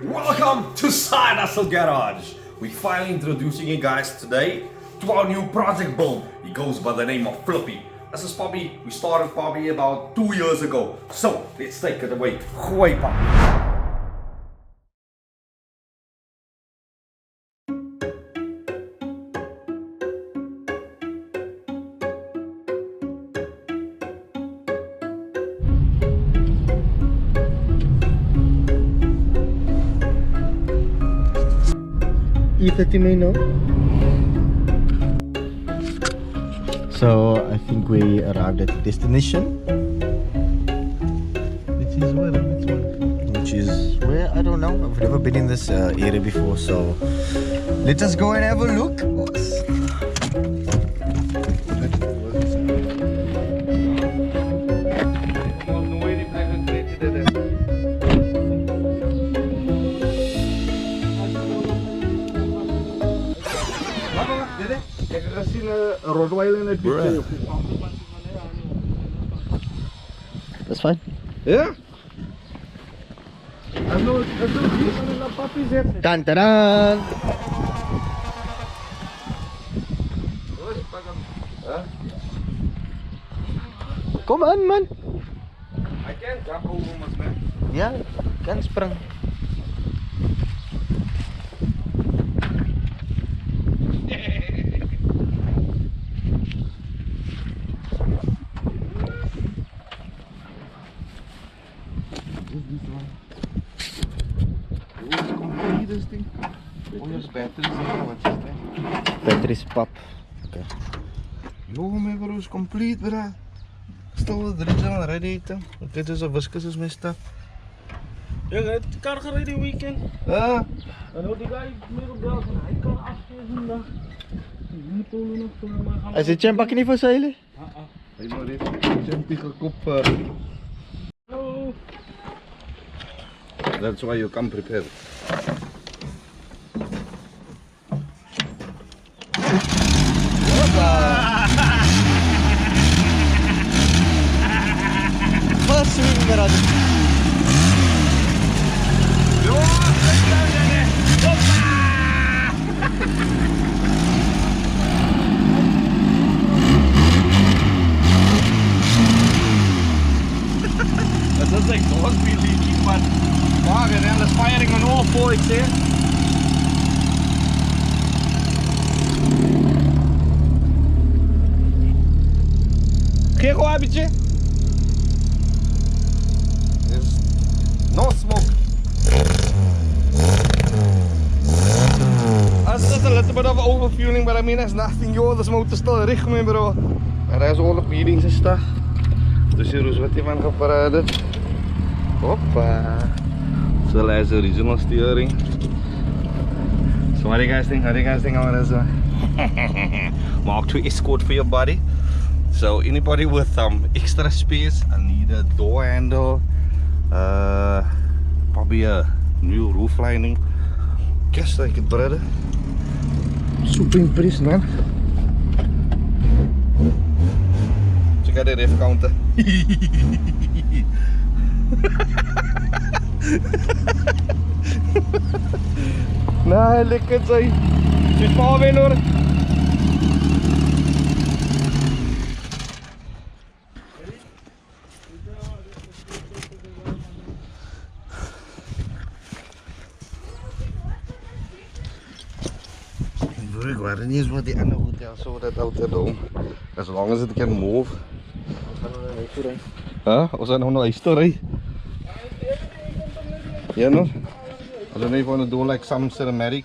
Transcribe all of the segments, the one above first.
Welcome to Side Hustle Garage. We're finally introducing you guys today to our new project build. He goes by the name of Flippy. This is Poppy. We started Poppy about 2 years ago. So let's take it away. Gooi Poppy. E30 may know. So I think we arrived at the destination, which is where? Which one? Which is where? I don't know. I've never been in this area before, so let us go and have a look. That's fine. Ja? Als nou hier van een papi zet. Dun, dun, dun. Kom aan, man. Hij kan jump over ons, man. Ja, kan spring. Batteries pap. Okay. Yo, my bro is complete, bro. Still the original radiator. Okay, dus een wiskus is mijn stuff. Ja, het kar gereden weekend. Ja. En hoe die guy meer op bel van hij kan afgeven vandaag. Die moet Polo nog voor mij gaan. Hij zit je een bakje niet voor zeilen? Hij maar dit. Champion kop. Hallo. That's why you come prepared. First swing brother. Dat is like not really leaking, but wow, and then the firing on all four, ik zeg. Kijk hoe heb je? There's no smoke. That's a little bit of overfueling, but I mean that's nothing. Yo, this motor still richt me, bro. And there's all the beadings and stuff. Dus hier is wat hij van geparade. Hoppa. So has the original steering. So what do you guys think? How do you guys think about this one? Mark II Escort for your body. So anybody with extra space and need a door handle, probably a new roof lining. Guess I could brother. Super impressed, man. Check out the ref counter. Nah, lekker say. She's far away, hoor. Ik weet niet eens wat die andere hotel zo dat altijd doen. As long as it can move. Huh? We zijn nog naar huis toe rijden. Ja, no? I don't know if you want to do like some cinematic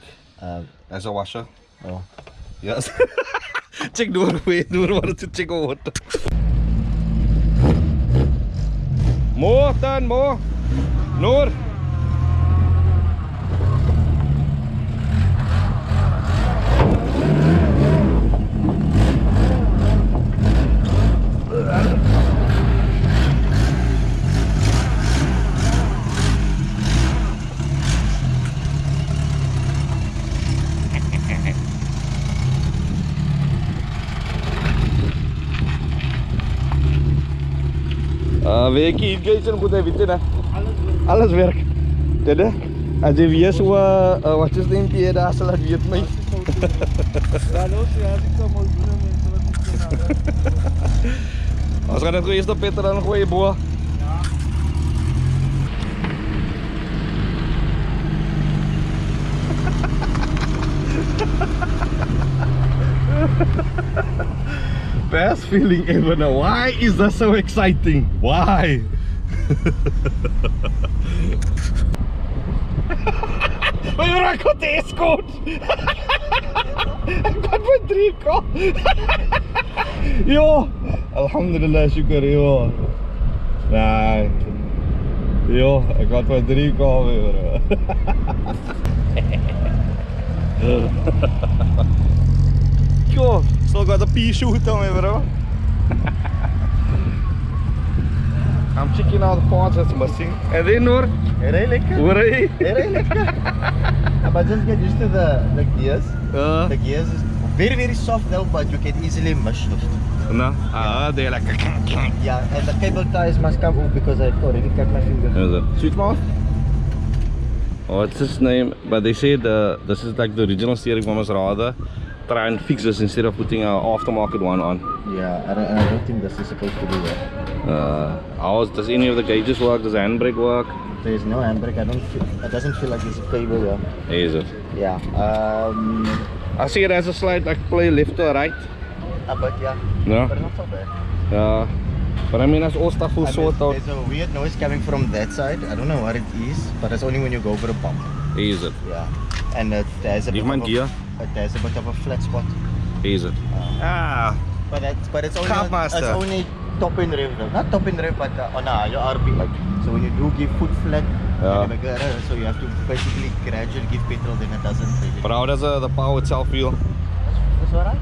as a washer. Oh. Yes. Check door wat het check out. More, turn more. Noor. Weet je, guys, dan moet even zitten. Alles werkt. Dit hè? As jy weet so wat is die keer daar sal dit weet my. Ja, los ja, ek kan mooi doen mense wat nie ken. Ons gaan net gou eers op Peter dan gooi bo. Ja. Best feeling ever now. Why is that so exciting? Why? Maar jy raak op die Escort. Ek kan my 3 kop. Jo, alhamdulillah, shukr jo. Nee. Jo, ek kan my 3 kop weer. Yo, still got a pea shoot on me, bro. I'm checking out the parts that's missing. And then Noor, Heel lekker. hoe ry? Heel lekker. But just get used to the gears. The gears is very soft though, but you can easily mishift. No? They're like Yeah, and the cable ties must come off because I already cut my finger. Is it? Sweet mouth? Oh, what's his name? But they said this is like the original steering wheel, rather try and fix this instead of putting an aftermarket one on. Yeah, I don't think this is supposed to do that. Does any of the gauges work? Does the handbrake work? There is no handbrake. It doesn't feel like there's a cable here. Is it? Yeah. I see it has a slide like play left or right. But yeah. No? But not so bad. Yeah. But I mean, that's all stuff will sort out. There's a weird noise coming from that side. I don't know what it is, but it's only when you go over a bump. Is it? Yeah. And there's a Leave bit my of gear. there's a bit of a flat spot. Is it? But it's only Kapmaster. it's only top end rev though. Not top end rev, but on a higher RPM. So when you do give foot flat, Yeah. so you have to basically gradually give petrol, then it doesn't really. But how does the power itself feel? That's alright.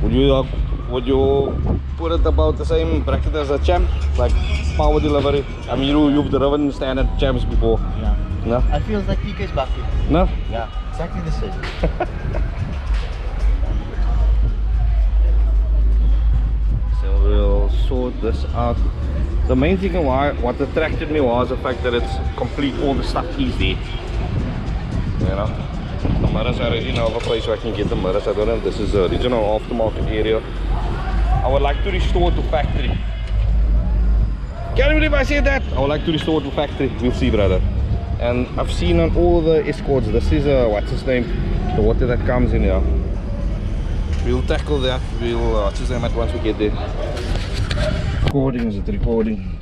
Would you put it about the same bracket as a champ, like power delivery? I mean, you've driven standard champs before. Yeah. No? I feel like PK's bucket. No? Yeah, exactly the same. So we'll sort this out. The main thing what attracted me was the fact that it's complete, all the stuff is there. You know? The mirrors are in another place where I can get the mirrors. I don't know if this is the original aftermarket area. I would like to restore to factory. Can't you believe I said that? I would like to restore to factory. We'll see, brother. And I've seen on all the Escorts, this is what's his name? The water that comes in here. We'll tackle that. We'll what's his name once we get there. Recording, is it recording?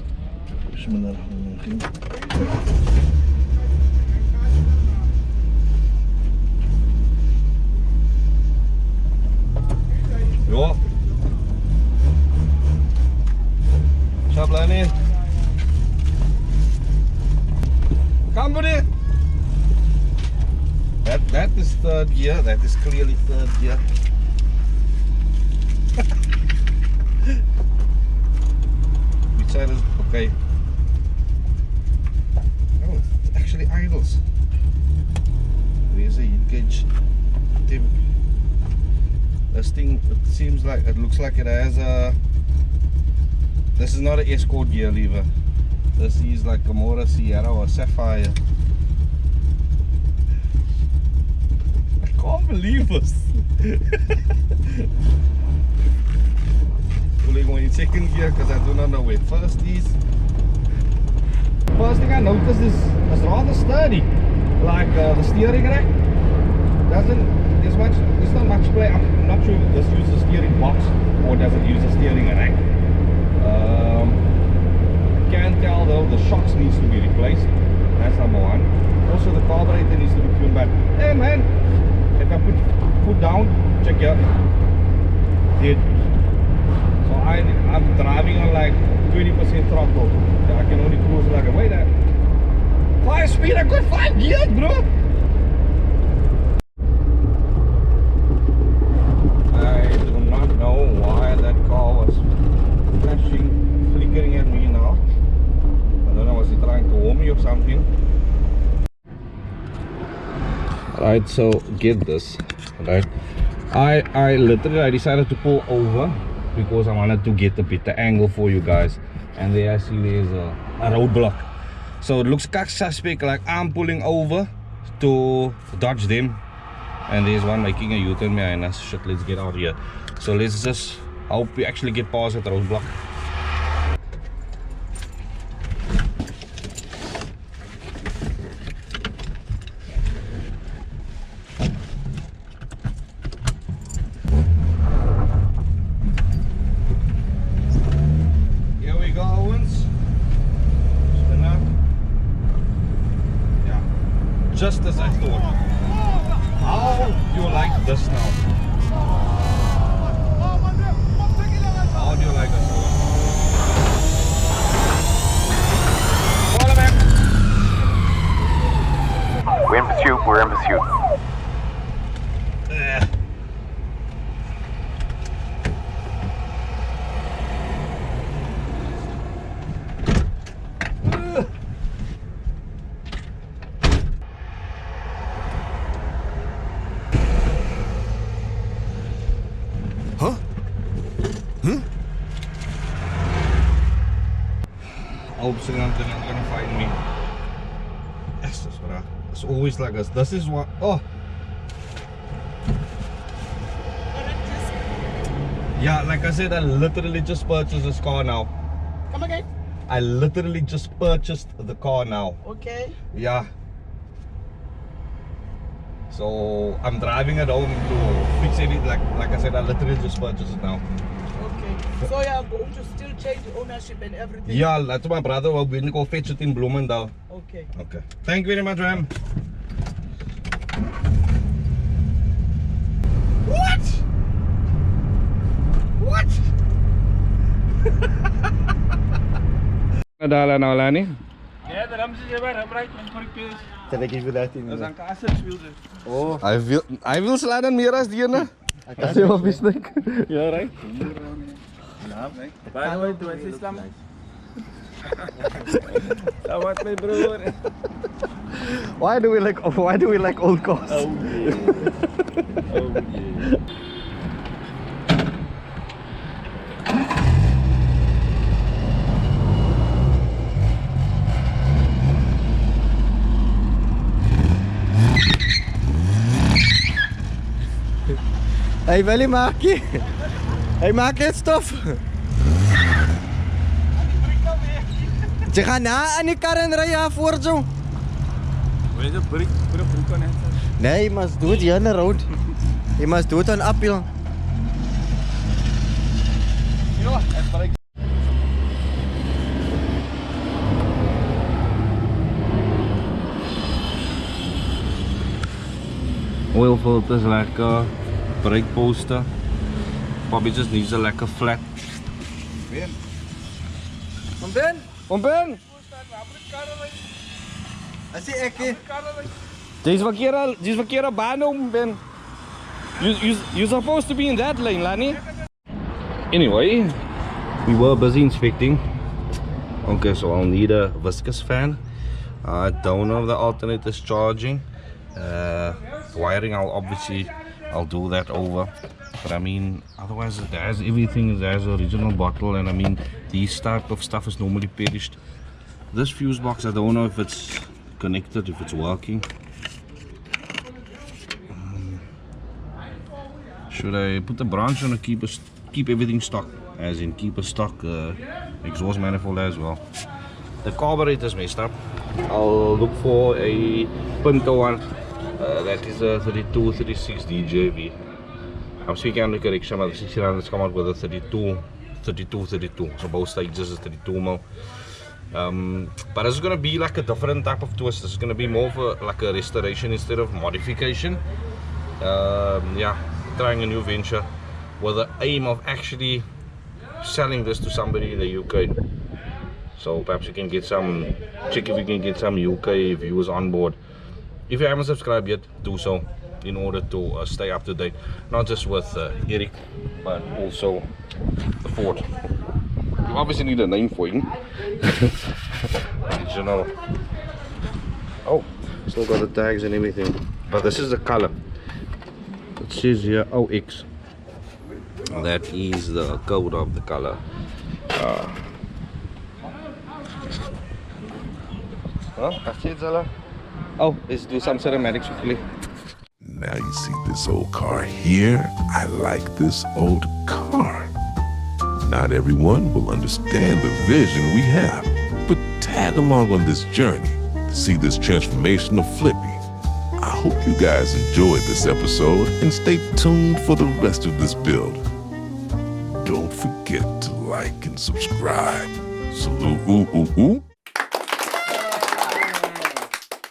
Ja. Shablanin. Company. That is third gear. That is clearly third gear. Which side is okay? Oh, it's actually idles. There's a heat gauge. This thing, it seems like, it looks like it has a. This is not an Escort gear lever. This is like a more Sierra or Sapphire. I can't believe this. Pulling on in second gear because I do not know where first is. First thing I noticed is it's rather sturdy. Like the steering rack there's not much play. I'm not sure if this uses a steering box or does it use a steering rack. Can't tell though, the shocks needs to be replaced. That's number one. Also the carburetor needs to be cleaned back. Hey man, if I put foot down, check here. Dead. So I'm driving on like 20% throttle. So I can only cruise like a wait at 5 speed, I got 5 gears, bro. I do not know why that car was flashing, flickering at me now. I don't know, was he trying to warn me or something? Right, so get this, right? I literally decided to pull over because I wanted to get a better angle for you guys. And there I see there's a roadblock. So it looks suspect, like I'm pulling over to dodge them, and there's one making a U-turn behind us. Shit, let's get out of here. So let's just hope we actually get past that roadblock. Here we go, Owens. Spin up. Yeah, just as I thought. How do you like this now? How do you like this one? Follow back. We're in pursuit. We're in pursuit. Huh? Huh? I hope they're not gonna find me. Yes, that's what I. It's always like this. This is what. Oh. Yeah, like I said, I literally just purchased this car now. Come again? I literally just purchased the car now. Okay. Yeah. So I'm driving it home to fix it. Like I said, I literally just purchased it now. Okay. So you are going to still change ownership and everything? Yeah, that's my brother will be go fetch it in Bloemendal. Okay. Okay. Thank you very much, Ram. What? What? Nadala na wala ni? Yeah, the Ramses is right. Right. Can I give you that in? Dat is een kassenswielder. Oh, Hij wil slaan dan meer als die ene. Als je wat wist ik. Ja, right. Bij nooit doen, het is Islam. Dat wordt mijn broer. why do we like old cars? Oh yeah. Oh yeah. Hey, wil je maken? Hey, maak het stof. Je gaat na aan die kar en rijden voor zo. Weet je, broek kan net. Nee, je must do it here on the road. You must do it on uphill. Oil filters lekker, brake poster. Probably just needs a lekker flat. Kom Ben. Kom Ben! As jy ek Dis verkeerde baan om, Ben. You're supposed to be in that lane, Lani. Anyway, we were busy inspecting. Okay, so I'll need a viscous fan. I don't know if the alternator is charging. Wiring, I'll do that over. But I mean, otherwise it has everything. It has the original bottle, and I mean, these type of stuff is normally perished. This fuse box, I don't know if it's connected, if it's working. Should I put the branch on or keep everything stock? As in keep a stock exhaust manifold as well. The carburetor is messed up. I'll look for a Pinto one. That is a 3236 DJV. I'm speaking under correction, but the 1600's come out with a 32. So both stages is 32 mil. But it's gonna be like a different type of twist. It's gonna be more of like a restoration instead of modification. Yeah, trying a new venture with the aim of actually selling this to somebody in the UK. So perhaps you can get some, check if you can get some UK viewers on board. If you haven't subscribed yet, do so in order to stay up to date, not just with Eric, but also the Ford. You obviously need a name for him. Original. Oh, still got the tags and everything. But this is the color. It says here OX. That is the code of the color. Huh? I said, Zala. Oh, let's do some cinematics quickly. Now you see this old car here. I like this old car. Not everyone will understand the vision we have, but tag along on this journey to see this transformation of Flippy. I hope you guys enjoyed this episode and stay tuned for the rest of this build. Don't forget to like and subscribe. Salute, ooh, ooh, ooh.